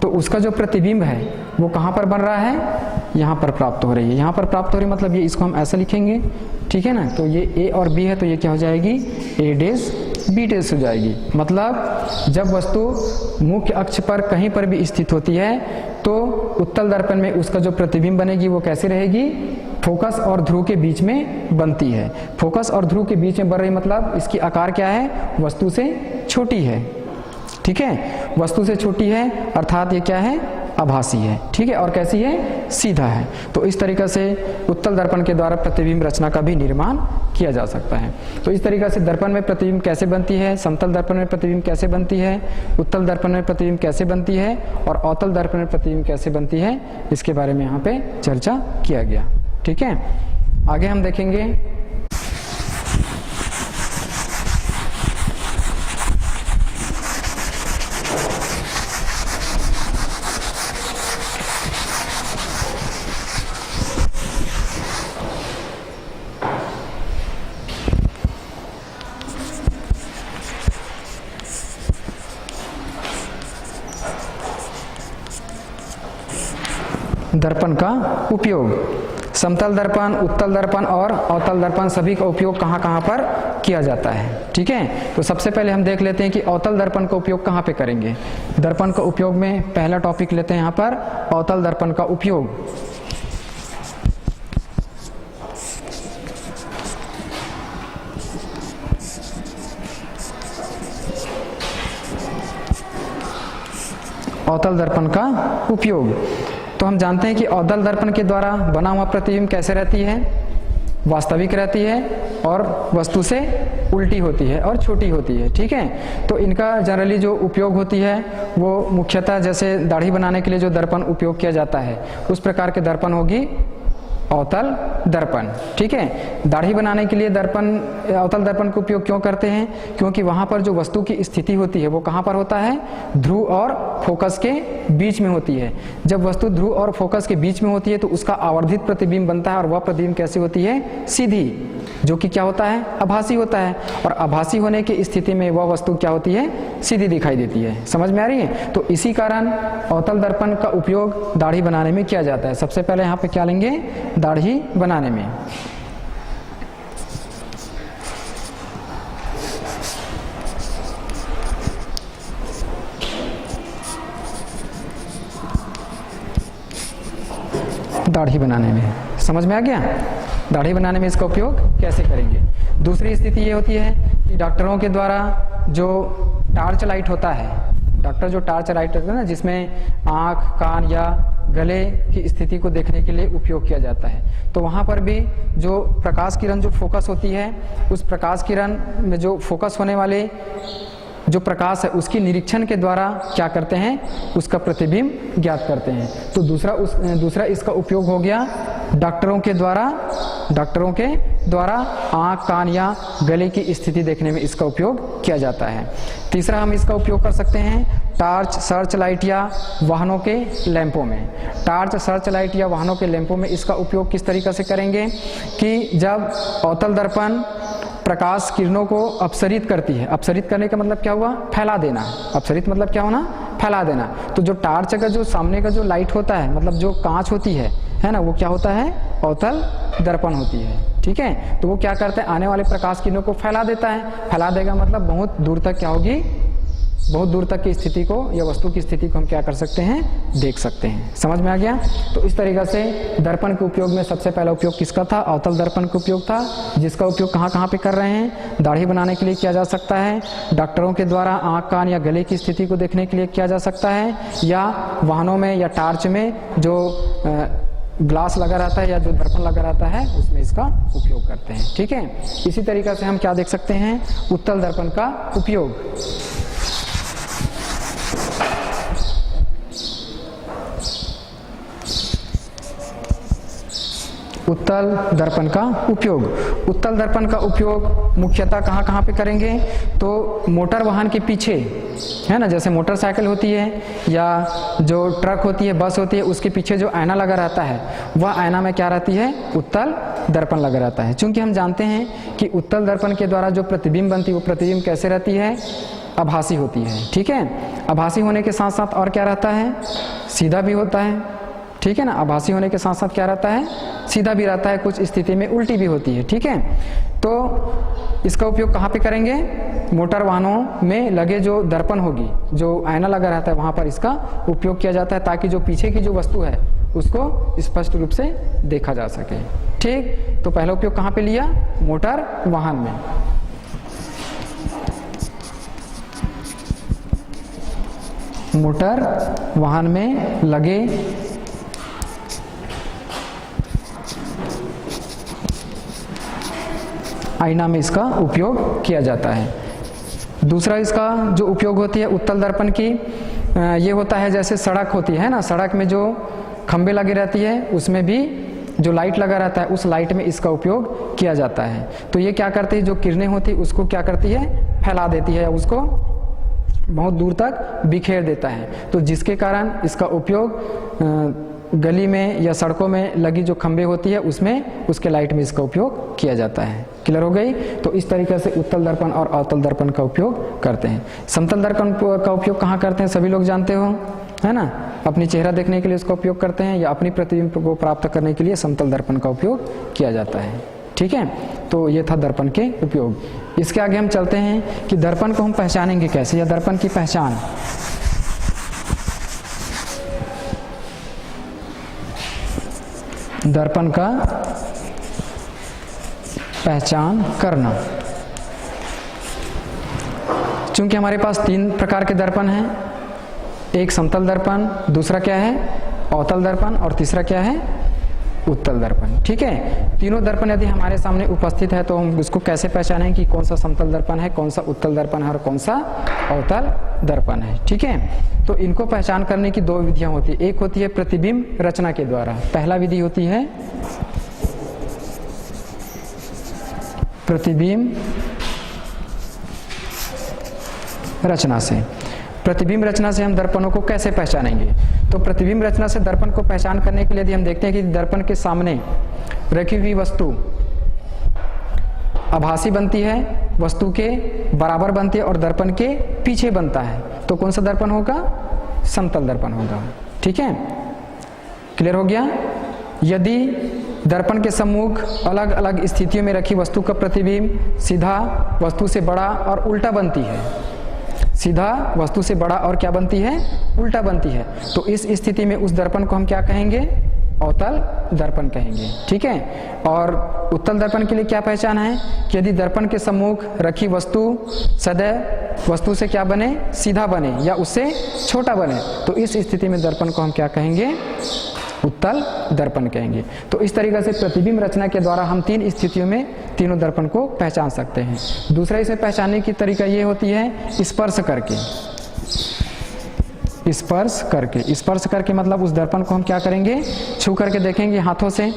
तो उसका जो प्रतिबिंब है वो कहाँ पर बन रहा है, यहाँ पर प्राप्त हो रही है। यहाँ पर प्राप्त हो रही है मतलब ये, इसको हम ऐसा लिखेंगे। ठीक है ना, तो ये ए और बी है तो ये क्या हो जाएगी, ए डैश बी डैश हो जाएगी। मतलब जब वस्तु मुख्य अक्ष पर कहीं पर भी स्थित होती है तो उत्तल दर्पण में उसका जो प्रतिबिंब बनेगी वो कैसे रहेगी, फोकस और ध्रुव के बीच में बनती है। फोकस और ध्रुव के बीच में बन रही मतलब इसकी आकार क्या है, वस्तु से छोटी है। ठीक है, वस्तु से छोटी है अर्थात ये क्या है, आभासी है। ठीक है, और कैसी है, सीधा है। तो इस तरीके से उत्तल दर्पण के द्वारा प्रतिबिंब रचना का भी निर्माण किया जा सकता है। तो इस तरीके से दर्पण में प्रतिबिंब कैसे बनती है, समतल दर्पण में प्रतिबिंब कैसे बनती है, उत्तल दर्पण में प्रतिबिंब कैसे बनती है और अवतल दर्पण में प्रतिबिंब कैसे बनती है, इसके बारे में यहाँ पे चर्चा किया गया। ठीक है, आगे हम देखेंगे दर्पण का उपयोग। समतल दर्पण, उत्तल दर्पण और अवतल दर्पण सभी का उपयोग कहाँ कहाँ पर किया जाता है। ठीक है, तो सबसे पहले हम देख लेते हैं कि अवतल दर्पण का उपयोग कहाँ पे करेंगे। दर्पण का उपयोग में पहला टॉपिक लेते हैं यहाँ पर, अवतल दर्पण का उपयोग। अवतल दर्पण का उपयोग, तो हम जानते हैं कि अवतल दर्पण के द्वारा बना हुआ प्रतिबिंब कैसे रहती है, वास्तविक रहती है और वस्तु से उल्टी होती है और छोटी होती है। ठीक है, तो इनका जनरली जो उपयोग होती है वो मुख्यतः जैसे दाढ़ी बनाने के लिए जो दर्पण उपयोग किया जाता है उस प्रकार के दर्पण होगी अवतल दर्पण। ठीक है, दाढ़ी बनाने के लिए दर्पण, अवतल दर्पण का उपयोग क्यों करते हैं, क्योंकि वहां पर जो वस्तु की स्थिति होती है वो कहां पर होता है, ध्रुव और फोकस के बीच में होती है। जब वस्तु ध्रुव और फोकस के बीच में होती है तो उसका आवर्धित प्रतिबिंब बनता है और वह प्रतिबिंब कैसी होती है, सीधी, जो कि क्या होता है, आभासी होता है। और आभासी होने की स्थिति में वह वस्तु क्या होती है, सीधी दिखाई देती है। समझ में आ रही है। तो इसी कारण अवतल दर्पण का उपयोग दाढ़ी बनाने में किया जाता है। सबसे पहले यहाँ पे क्या लेंगे, दाढ़ी बनाने में। दाढ़ी बनाने में समझ में आ गया, दाढ़ी बनाने में इसका उपयोग कैसे करेंगे। दूसरी स्थिति ये होती है कि डॉक्टरों के द्वारा जो टार्च लाइट होता है, डॉक्टर जो टार्च लाइट होता है ना, जिसमें आँख, कान या गले की स्थिति को देखने के लिए उपयोग किया जाता है, तो वहाँ पर भी जो प्रकाश किरण जो फोकस होती है, उस प्रकाश किरण में जो फोकस होने वाले जो प्रकाश है उसकी निरीक्षण के द्वारा क्या करते हैं, उसका प्रतिबिंब ज्ञात करते हैं। तो दूसरा इसका उपयोग हो गया डॉक्टरों के द्वारा आँख, कान या गले की स्थिति देखने में इसका उपयोग किया जाता है। तीसरा हम इसका उपयोग कर सकते हैं टार्च, सर्च लाइट या वाहनों के लैंपों में। टार्च, सर्च लाइट या वाहनों के लैंपों में इसका उपयोग किस तरीके से करेंगे कि जब अवतल दर्पण प्रकाश किरणों को अपसरित करती है, अपसरित करने का मतलब क्या हुआ, फैला देना। अपसरित मतलब क्या होना, फैला देना। तो जो टार्च का जो सामने का जो लाइट होता है, मतलब जो कांच होती है ना, वो क्या होता है, अवतल दर्पण होती है। ठीक है, तो वो क्या करते हैं, आने वाले प्रकाश किरणों को फैला देता है। फैला देगा मतलब बहुत दूर तक क्या होगी, बहुत दूर तक की स्थिति को या वस्तु की स्थिति को हम क्या कर सकते हैं, देख सकते हैं। समझ में आ गया? तो इस तरीक़ा से दर्पण के उपयोग में सबसे पहला उपयोग किसका था? अवतल दर्पण का उपयोग था, जिसका उपयोग कहाँ कहाँ पे कर रहे हैं? दाढ़ी बनाने के लिए किया जा सकता है, डॉक्टरों के द्वारा आँख कान या गले की स्थिति को देखने के लिए किया जा सकता है, या वाहनों में या टार्च में जो ग्लास लगा रहता है या जो दर्पण लगा रहता है उसमें इसका उपयोग करते हैं। ठीक है, इसी तरीक़ा से हम क्या देख सकते हैं? उत्तल दर्पण का उपयोग। उत्तल दर्पण का उपयोग, उत्तल दर्पण का उपयोग मुख्यतः कहाँ कहाँ पे करेंगे? तो मोटर वाहन के पीछे है ना, जैसे मोटरसाइकिल होती है या जो ट्रक होती है, बस होती है, उसके पीछे जो आईना लगा रहता है वह आईना में क्या रहती है? उत्तल दर्पण लगा रहता है। चूंकि हम जानते हैं कि उत्तल दर्पण के द्वारा जो प्रतिबिंब बनती है वो प्रतिबिंब कैसे रहती है? आभासी होती है। ठीक है, आभासी होने के साथ साथ और क्या रहता है? सीधा भी होता है। ठीक है ना, आभासी होने के साथ साथ क्या रहता है? सीधा भी रहता है, कुछ स्थिति में उल्टी भी होती है। ठीक है, तो इसका उपयोग कहाँ पे करेंगे? मोटर वाहनों में लगे जो दर्पण होगी, जो आईना लगा रहता है वहाँ पर इसका उपयोग किया जाता है, ताकि जो पीछे की जो वस्तु है उसको स्पष्ट रूप से देखा जा सके। ठीक, तो पहला उपयोग कहाँ पे लिया? मोटर वाहन में। मोटर वाहन में लगे आईना में इसका उपयोग किया जाता है। दूसरा इसका जो उपयोग होती है उत्तल दर्पण की, ये होता है जैसे सड़क होती है ना, सड़क में जो खंबे लगी रहती है उसमें भी जो लाइट लगा रहता है उस लाइट में इसका उपयोग किया जाता है। तो ये क्या करती है? जो किरणें होती है उसको क्या करती है? फैला देती है, उसको बहुत दूर तक बिखेर देता है। तो जिसके कारण इसका उपयोग गली में या सड़कों में लगी जो खंबे होती है उसमें, उसके लाइट में इसका उपयोग किया जाता है। क्लियर हो गई? तो इस तरीके से उत्तल दर्पण और अवतल दर्पण का उपयोग करते हैं। समतल दर्पण का उपयोग कहाँ करते हैं? सभी लोग जानते हो, है ना, अपनी चेहरा देखने के लिए इसका उपयोग करते हैं, या अपनी प्रतिबिंब को प्राप्त करने के लिए समतल दर्पण का उपयोग किया जाता है। ठीक है, तो ये था दर्पण के उपयोग। इसके आगे हम चलते हैं कि दर्पण को हम पहचानेंगे कैसे, या दर्पण की पहचान। दर्पण का पहचान करना। चूंकि हमारे पास तीन प्रकार के दर्पण हैं, एक समतल दर्पण, दूसरा क्या है? अवतल दर्पण, और तीसरा क्या है? उत्तल दर्पण। ठीक है, तीनों दर्पण यदि हमारे सामने उपस्थित है तो हम उसको कैसे पहचानें कि कौन सा समतल दर्पण है, कौन सा उत्तल दर्पण है और कौन सा अवतल दर्पण है। ठीक है, तो इनको पहचान करने की दो विधियां होती है। एक होती है प्रतिबिंब रचना के द्वारा। पहला विधि होती है प्रतिबिंब रचना से। प्रतिबिंब रचना से हम दर्पणों को कैसे पहचानेंगे? तो प्रतिबिंब रचना से दर्पण को पहचान करने के लिए यदि हम देखते हैं कि दर्पण के सामने रखी हुई वस्तु आभासी बनती है, वस्तु के बराबर बनती है और दर्पण के पीछे बनता है, तो कौन सा दर्पण होगा? समतल दर्पण होगा। ठीक है, क्लियर हो गया? यदि दर्पण के सम्मुख अलग अलग स्थितियों में रखी वस्तु का प्रतिबिंब सीधा वस्तु से बड़ा और उल्टा बनती है, सीधा वस्तु से बड़ा और क्या बनती है? उल्टा बनती है, तो इस स्थिति में उस दर्पण को हम क्या कहेंगे? अवतल दर्पण कहेंगे। ठीक है, और उत्तल दर्पण के लिए क्या पहचान है कि यदि दर्पण के सम्मुख रखी वस्तु सदैव वस्तु से क्या बने? सीधा बने या उससे छोटा बने, तो इस स्थिति में दर्पण को हम क्या कहेंगे? उत्तल दर्पण कहेंगे। तो इस तरीके से प्रतिबिंब रचना के द्वारा हम तीन स्थितियों में तीनों दर्पण को पहचान सकते हैं। दूसरा इसे पहचानने की तरीका ये होती है स्पर्श करके। स्पर्श करके, स्पर्श करके मतलब उस दर्पण को हम क्या करेंगे? छू करके देखेंगे हाथों से।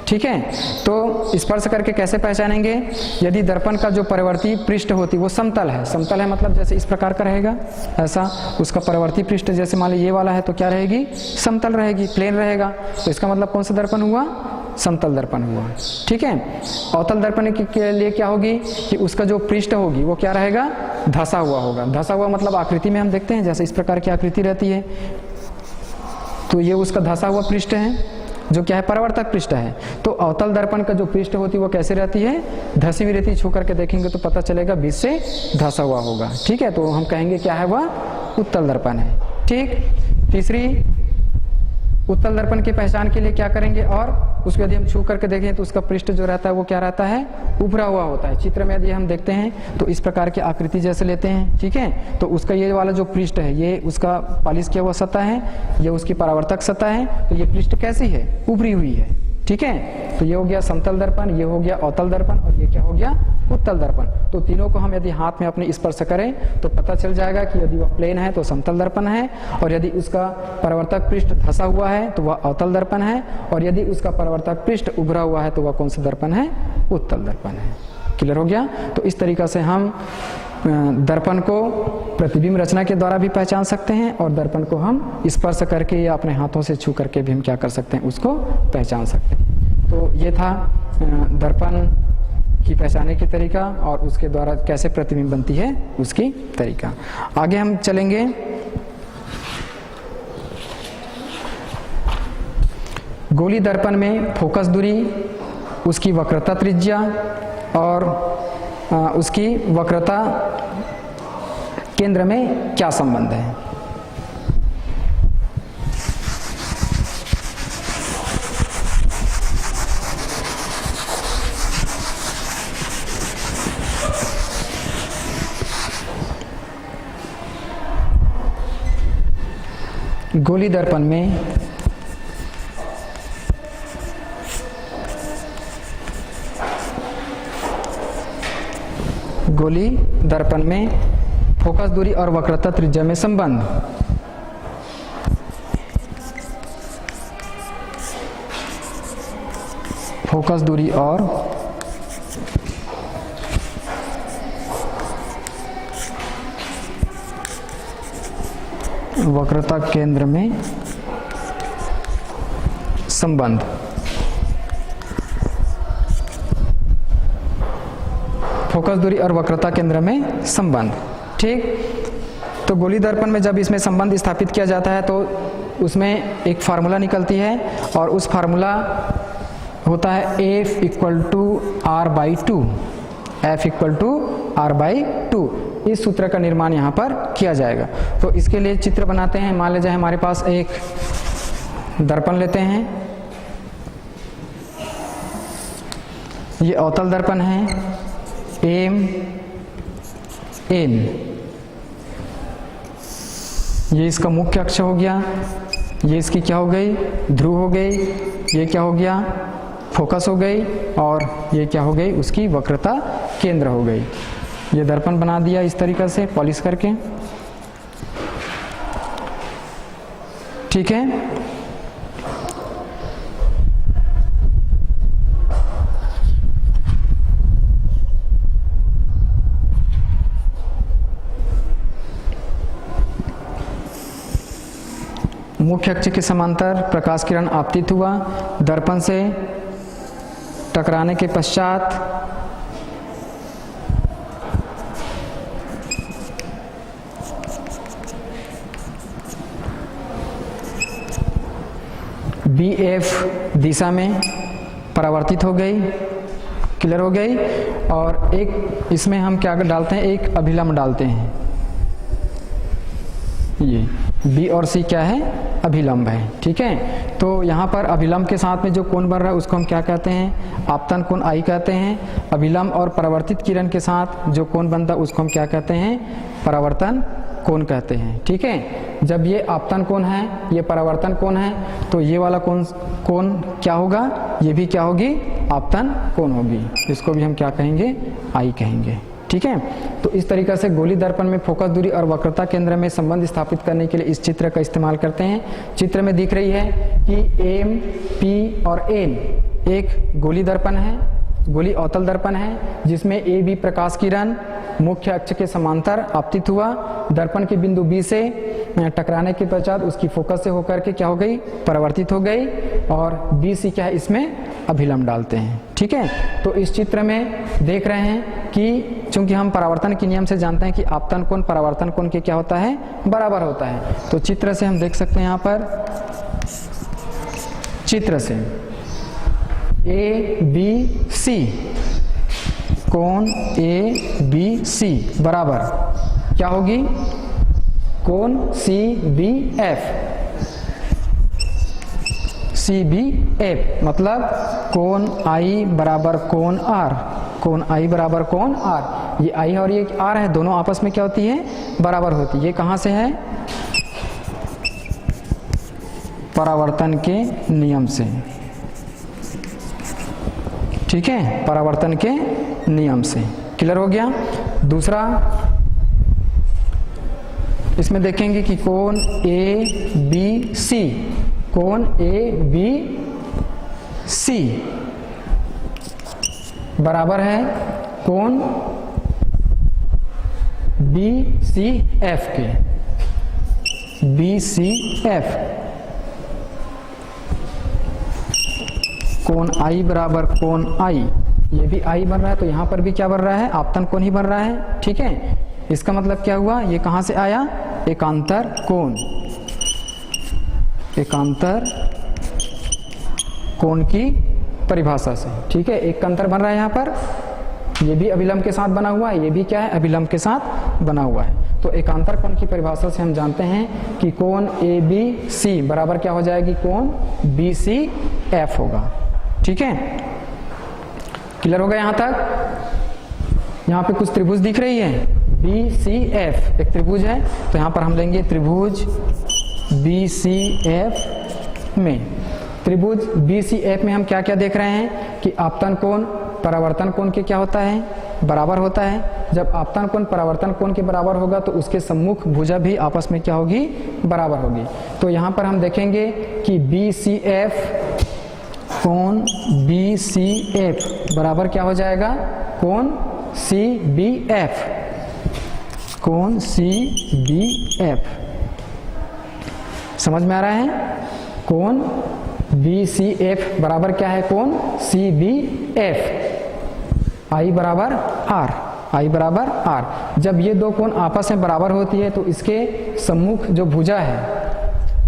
ठीक है, तो स्पर्श करके कैसे पहचानेंगे? यदि दर्पण का जो परिवर्ती पृष्ठ होती वो समतल है, समतल है मतलब जैसे इस प्रकार का रहेगा, ऐसा उसका परिवर्ती पृष्ठ जैसे मान लो ये वाला है तो क्या रहेगी? समतल रहेगी, प्लेन रहेगा, तो इसका मतलब कौन सा दर्पण हुआ? समतल दर्पण हुआ। ठीक है, अवतल दर्पण के लिए क्या होगी कि उसका जो पृष्ठ होगी वो क्या रहेगा? धंसा हुआ होगा। धंसा हुआ मतलब आकृति में हम देखते हैं जैसे इस प्रकार की आकृति रहती है, तो ये उसका धंसा हुआ पृष्ठ है। जो क्या है परावर्तक पृष्ठ है। तो अवतल दर्पण का जो पृष्ठ होती है वो कैसे रहती है, धसी हुई रहती है। छू करके देखेंगे तो पता चलेगा बीच से धसा हुआ होगा, ठीक है। तो हम कहेंगे क्या है वह उत्तल दर्पण है, ठीक। तीसरी, उत्तल दर्पण की पहचान के लिए क्या करेंगे, और उसको यदि हम छू करके देखें तो उसका पृष्ठ जो रहता है वो क्या रहता है, उभरा हुआ होता है। चित्र में यदि हम देखते हैं तो इस प्रकार की आकृति जैसे लेते हैं, ठीक है। तो उसका ये वाला जो पृष्ठ है ये उसका पॉलिश किया हुआ सतह है, ये उसकी परावर्तक सतह है। तो ये पृष्ठ कैसी है, उभरी हुई है, ठीक है। तो ये हो गया समतल दर्पण, ये हो गया अवतल दर्पण, और ये क्या हो गया उत्तल दर्पण। तो तीनों को हम यदि हाथ में अपने स्पर्श करें तो पता चल जाएगा कि यदि वह प्लेन है तो समतल दर्पण है, और यदि उसका परावर्तक पृष्ठ धसा हुआ है तो वह अवतल दर्पण है, और यदि उसका परावर्तक पृष्ठ उभरा हुआ है तो वह कौन सा दर्पण है, उत्तल दर्पण है। क्लियर हो गया। तो इस तरीका से हम दर्पण को प्रतिबिंब रचना के द्वारा भी पहचान सकते हैं, और दर्पण को हम स्पर्श करके या अपने हाथों से छू करके भी हम क्या कर सकते हैं, उसको पहचान सकते हैं। तो ये था दर्पण की पहचानने की तरीका, और उसके द्वारा कैसे प्रतिबिंब बनती है उसकी तरीका। आगे हम चलेंगे गोली दर्पण में फोकस दूरी, उसकी वक्रता त्रिज्या और उसकी वक्रता केंद्र में क्या संबंध है। गोली दर्पण में गोली दर्पण में फोकस दूरी और वक्रता त्रिज्या में संबंध। फोकस दूरी और वक्रता केंद्र में संबंध। फोकस दूरी और वक्रता केंद्र में संबंध, ठीक। तो गोली दर्पण में जब इसमें संबंध स्थापित किया जाता है तो उसमें एक फार्मूला निकलती है, और उस फार्मूला होता है F = R/2, F = R/2। इस सूत्र का निर्माण यहाँ पर किया जाएगा। तो इसके लिए चित्र बनाते हैं। मान लीजिए हमारे पास एक दर्पण लेते हैं, ये अवतल दर्पण है, M N, ये इसका मुख्य अक्ष हो गया, ये इसकी क्या हो गई, ध्रुव हो गई, ये क्या हो गया, फोकस हो गई, और ये क्या हो गई, उसकी वक्रता केंद्र हो गई। ये दर्पण बना दिया इस तरीका से पॉलिश करके, ठीक है। मुख्य अक्ष के समांतर प्रकाश किरण आपतित हुआ, दर्पण से टकराने के पश्चात BF दिशा में परावर्तित हो गई, क्लियर हो गई। और एक इसमें हम क्या डालते हैं, एक अभिलंब डालते हैं। ये B और C क्या है, अभिलंब है, ठीक है। तो यहाँ पर अभिलंब के साथ में जो कोण बन रहा है उसको हम क्या कहते हैं, आपतन कोण I कहते हैं। अभिलंब और परावर्तित किरण के साथ जो कोण बनता है उसको हम क्या कहते हैं, परावर्तन कोण कहते हैं, ठीक है। जब ये आपतन कोण है, ये परावर्तन कोण है, तो ये वाला कोण क्या होगा, ये भी क्या होगी, आपतन कोण होगी। इसको भी हम क्या कहेंगे, I कहेंगे, ठीक है। तो इस तरीके से गोली दर्पण में फोकस दूरी और वक्रता केंद्र में संबंध स्थापित करने के लिए इस चित्र का इस्तेमाल करते हैं। चित्र में दिख रही है कि M, P और N एक गोली दर्पण है, गोली अवतल दर्पण है, जिसमें A B प्रकाश किरण मुख्य अक्ष के समांतर आपतित हुआ, दर्पण के बिंदु B से टकराने के पश्चात उसकी फोकस से होकर के क्या हो गई, परावर्तित हो गई, और B C क्या है, इसमें अभिलंब डालते हैं, ठीक है। तो इस चित्र में देख रहे हैं कि चूंकि हम परावर्तन के नियम से जानते हैं कि आपतन कोण परावर्तन कोण के क्या होता है, बराबर होता है। तो चित्र से हम देख सकते हैं यहाँ पर चित्र से ए बी सी, कोण ए बी सी बराबर क्या होगी, कोण C B F. C B F मतलब कोण आई बराबर कोण आर, कोण आई बराबर कोण आर। ये आई और ये आर है, दोनों आपस में क्या होती है, बराबर होती है। ये कहाँ से है, परावर्तन के नियम से, ठीक है, परावर्तन के नियम से। क्लियर हो गया। दूसरा इसमें देखेंगे कि कोण ए बी सी, कोण ए बी सी बराबर है कोण बी सी एफ के, बी सी एफ। कोण आई बराबर कोण आई, ये भी आई बन रहा है तो यहाँ पर भी क्या बन रहा है, आपतन कोण ही बन रहा है, ठीक है। इसका मतलब क्या हुआ, ये कहाँ से आया, एकांतर कोण, एकांतर कोण की परिभाषा से, ठीक है। एक अंतर बन रहा है यहाँ पर, ये भी अभिलंब के साथ बना हुआ है, ये भी क्या है, अभिलंब के साथ बना हुआ है। तो एकांतर कोण की परिभाषा से हम जानते हैं कि कोण ए बी सी बराबर क्या हो जाएगी, कोण बी सी एफ होगा, ठीक है। क्लियर होगा यहाँ तक। यहाँ पे कुछ त्रिभुज दिख रही है, बी सी एफ एक त्रिभुज है, तो यहाँ पर हम लेंगे त्रिभुज बी सी एफ में। त्रिभुज बी सी एफ में हम क्या क्या देख रहे हैं कि आपतन कोण परावर्तन कोण के क्या होता है, बराबर होता है। जब आपतन कोण परावर्तन कोण के बराबर होगा तो उसके सम्मुख भुजा भी आपस में क्या होगी, बराबर होगी। तो यहाँ पर हम देखेंगे कि बी सी एफ, कोण बी सी एफ बराबर क्या हो जाएगा, कोण सी बी एफ, कोण सी बी एफ। समझ में आ रहा है। कोण बी सी एफ बराबर क्या है, कोण सी बी एफ, आई बराबर आर, आई बराबर आर। जब ये दो कोण आपस में बराबर होती है तो इसके सम्मुख जो भुजा है,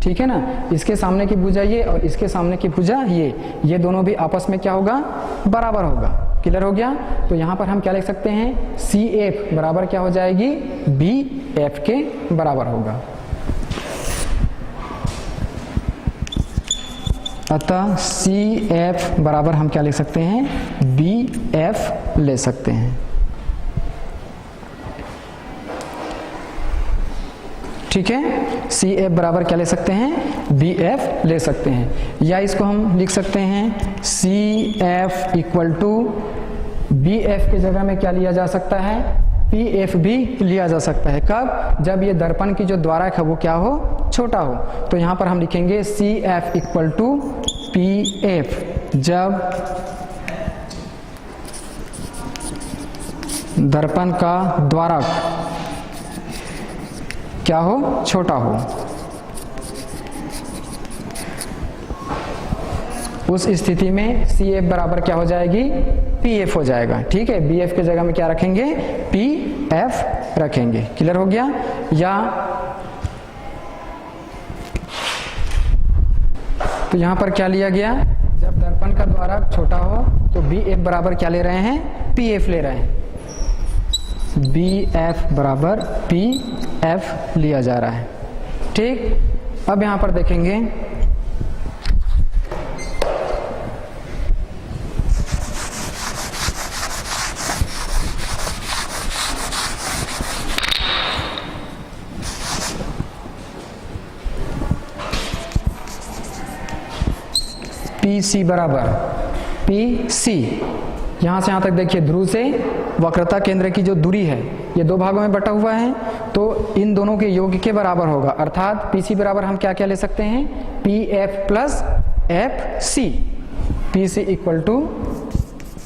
ठीक है ना, इसके सामने की भुजा ये और इसके सामने की भुजा ये दोनों भी आपस में क्या होगा, बराबर होगा। क्लियर हो गया। तो यहाँ पर हम क्या लिख सकते हैं, सी एफ बराबर क्या हो जाएगी, बी एफ के बराबर होगा। अतः सी एफ बराबर हम क्या लिख सकते हैं, बी एफ ले सकते हैं, ठीक है। सी एफ बराबर क्या ले सकते हैं, बी एफ ले सकते हैं। या इसको हम लिख सकते हैं C F equal to B F की जगह में क्या लिया जा सकता है, पी एफ भी लिया जा सकता है। कब, जब ये दर्पण की जो द्वारक है वो क्या हो, छोटा हो। तो यहाँ पर हम लिखेंगे C F equal to P F जब दर्पण का द्वारक क्या हो, छोटा हो। उस स्थिति में सी एफ बराबर क्या हो जाएगी, पी एफ हो जाएगा, ठीक है। बी एफ की जगह में क्या रखेंगे, पी एफ रखेंगे। क्लियर हो गया। या तो यहां पर क्या लिया गया, जब दर्पण का द्वारक छोटा हो तो बी एफ बराबर क्या ले रहे हैं, पी एफ ले रहे हैं। बी एफ बराबर पी एफ लिया जा रहा है, ठीक। अब यहां पर देखेंगे पी सी बराबर पी सी, यहां से यहां तक देखिए ध्रुव से वक्रता केंद्र की जो दूरी है ये दो भागों में बटा हुआ है, तो इन दोनों के योग के बराबर होगा। अर्थात पी सी बराबर हम क्या क्या ले सकते हैं, P F plus F C, P C equal to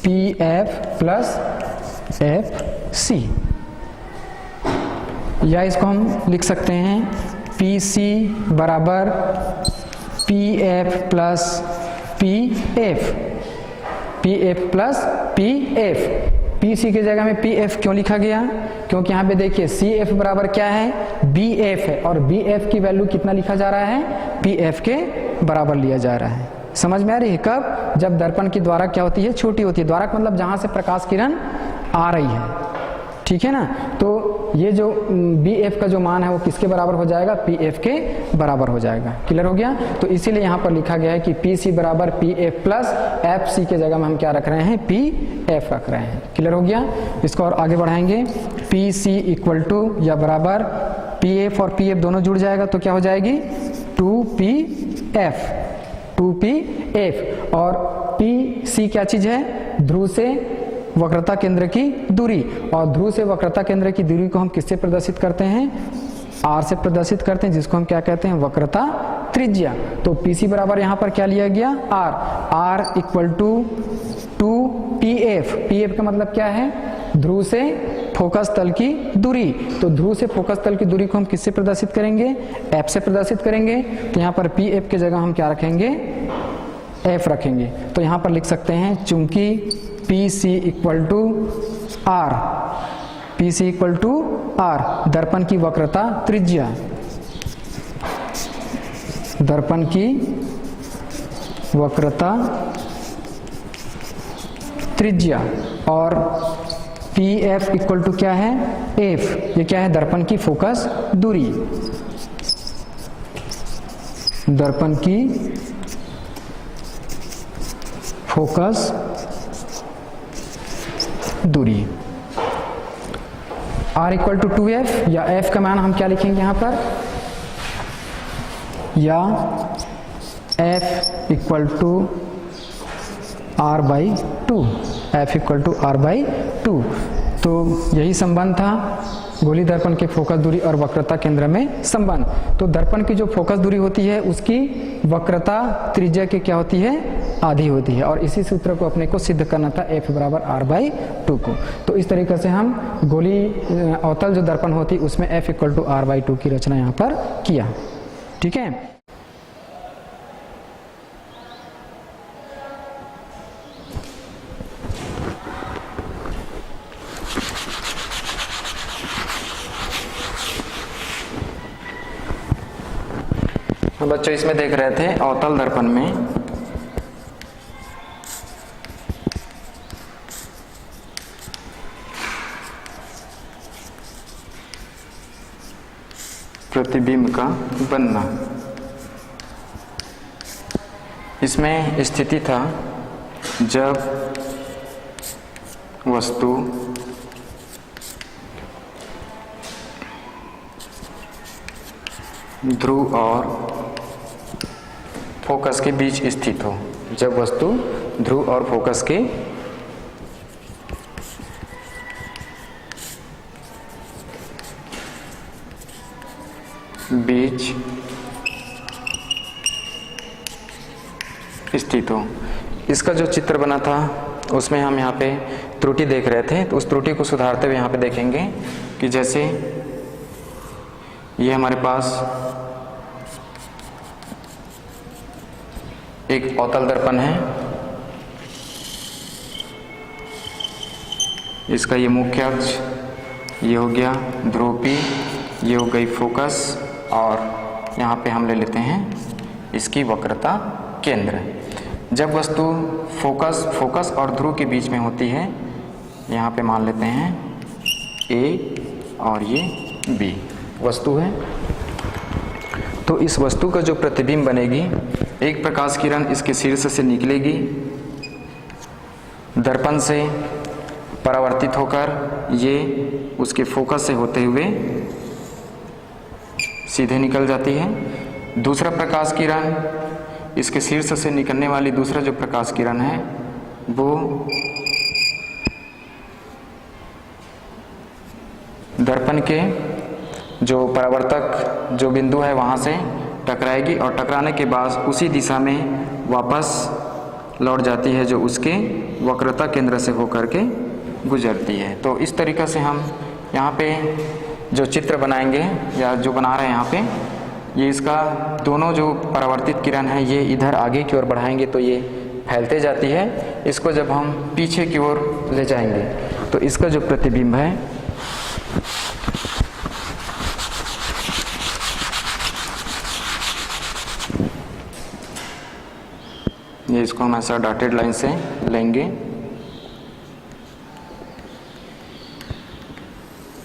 P F plus F C. या इसको हम लिख सकते हैं पी सी बराबर P F plus P F, P F plus P F. P C की जगह में पी एफ क्यों लिखा गया, क्योंकि यहाँ पे देखिए सी एफ बराबर क्या है, बी एफ है, और बी एफ की वैल्यू कितना लिखा जा रहा है, पी एफ के बराबर लिया जा रहा है। समझ में आ रही है? कब? जब दर्पण की द्वारा क्या होती है? छोटी होती है। द्वारा का मतलब जहां से प्रकाश किरण आ रही है, ठीक है ना। तो ये जो BF का जो मान है वो किसके बराबर हो जाएगा? PF के बराबर हो जाएगा। क्लियर हो गया? तो इसीलिए यहाँ पर लिखा गया है कि PC बराबर PF प्लस FC के जगह में हम क्या रख रहे हैं? PF रख रहे हैं। क्लियर हो गया? इसको और आगे बढ़ाएंगे। PC इक्वल टू या बराबर PF और PF दोनों जुड़ जाएगा तो क्या हो जाएगी? 2PF। 2PF और PC क्या चीज है? ध्रुव से वक्रता केंद्र की दूरी, और ध्रुव से वक्रता केंद्र की दूरी को हम किससे प्रदर्शित करते हैं? R से प्रदर्शित करते हैं, जिसको हम क्या कहते हैं? वक्रता त्रिज्या। तो PC बराबर यहाँ पर क्या लिया गया? R equal to 2PF। PF का मतलब क्या है? ध्रुव से फोकस तल की दूरी। तो ध्रुव से फोकस तल की दूरी को हम किससे प्रदर्शित करेंगे? F से प्रदर्शित करेंगे। तो यहाँ पर PF के जगह हम क्या रखेंगे? F रखेंगे। तो यहाँ पर लिख सकते हैं चूंकि PC equal to R, PC equal to R, दर्पण की वक्रता त्रिज्या, दर्पण की वक्रता त्रिज्या, और PF इक्वल टू क्या है? F। ये क्या है? दर्पण की फोकस दूरी, दर्पण की फोकस दूरी। R इक्वल टू 2F, या F का मान हम क्या लिखेंगे यहाँ पर? या F equal to R/2, F equal to R/2। तो यही संबंध था गोली दर्पण के फोकस दूरी और वक्रता केंद्र में संबंध। तो दर्पण की जो फोकस दूरी होती है उसकी वक्रता त्रिज्या की क्या होती है? आधी होती है। और इसी सूत्र को अपने को सिद्ध करना था F बराबर R/2 को। तो इस तरीके से हम गोली अवतल जो दर्पण होती है उसमें F इक्वल टू R/2 की रचना यहाँ पर किया। ठीक है। बच्चों इसमें देख रहे थे अवतल दर्पण में प्रतिबिंब का बनना। इसमें स्थिति था जब वस्तु ध्रुव और फोकस के बीच स्थित हो, जब वस्तु ध्रुव और फोकस के बीच स्थित हो। इसका जो चित्र बना था उसमें हम यहाँ पे त्रुटि देख रहे थे, तो उस त्रुटि को सुधारते हुए यहाँ पे देखेंगे कि जैसे ये हमारे पास एक अवतल दर्पण है, इसका ये मुख्य अक्ष ये हो गया ध्रुव P, ये हो गई फोकस, और यहाँ पे हम ले लेते हैं इसकी वक्रता केंद्र। जब वस्तु फोकस और ध्रुव के बीच में होती है, यहाँ पे मान लेते हैं A और ये B वस्तु है, तो इस वस्तु का जो प्रतिबिंब बनेगी, एक प्रकाश किरण इसके शीर्ष से निकलेगी, दर्पण से परावर्तित होकर ये उसके फोकस से होते हुए सीधे निकल जाती है। दूसरा प्रकाश किरण, इसके शीर्ष से निकलने वाली दूसरा जो प्रकाश किरण है वो दर्पण के जो परावर्तक जो बिंदु है वहाँ से टकराएगी, और टकराने के बाद उसी दिशा में वापस लौट जाती है जो उसके वक्रता केंद्र से होकर के गुजरती है। तो इस तरीक़े से हम यहाँ पे जो चित्र बनाएंगे या जो बना रहे हैं यहाँ पे, ये इसका दोनों जो परावर्तित किरण है ये इधर आगे की ओर बढ़ाएंगे तो ये फैलते जाती है। इसको जब हम पीछे की ओर ले जाएंगे तो इसका जो प्रतिबिंब है ये इसको हम ऐसा डॉटेड लाइन से लेंगे,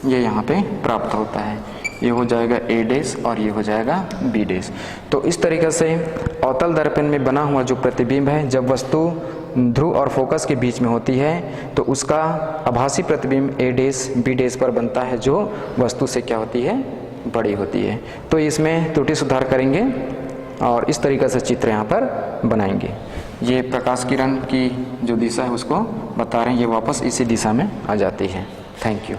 ये यहाँ पे प्राप्त होता है। ये हो जाएगा ए डैश और ये हो जाएगा बी डैश। तो इस तरीके से अवतल दर्पण में बना हुआ जो प्रतिबिंब है, जब वस्तु ध्रुव और फोकस के बीच में होती है तो उसका आभासी प्रतिबिंब ए डैश बी डैश पर बनता है, जो वस्तु से क्या होती है, बड़ी होती है। तो इसमें त्रुटि सुधार करेंगे और इस तरीके से चित्र यहाँ पर बनाएंगे। ये प्रकाश किरण की जो दिशा है उसको बता रहे हैं, ये वापस इसी दिशा में आ जाती है। Thank you.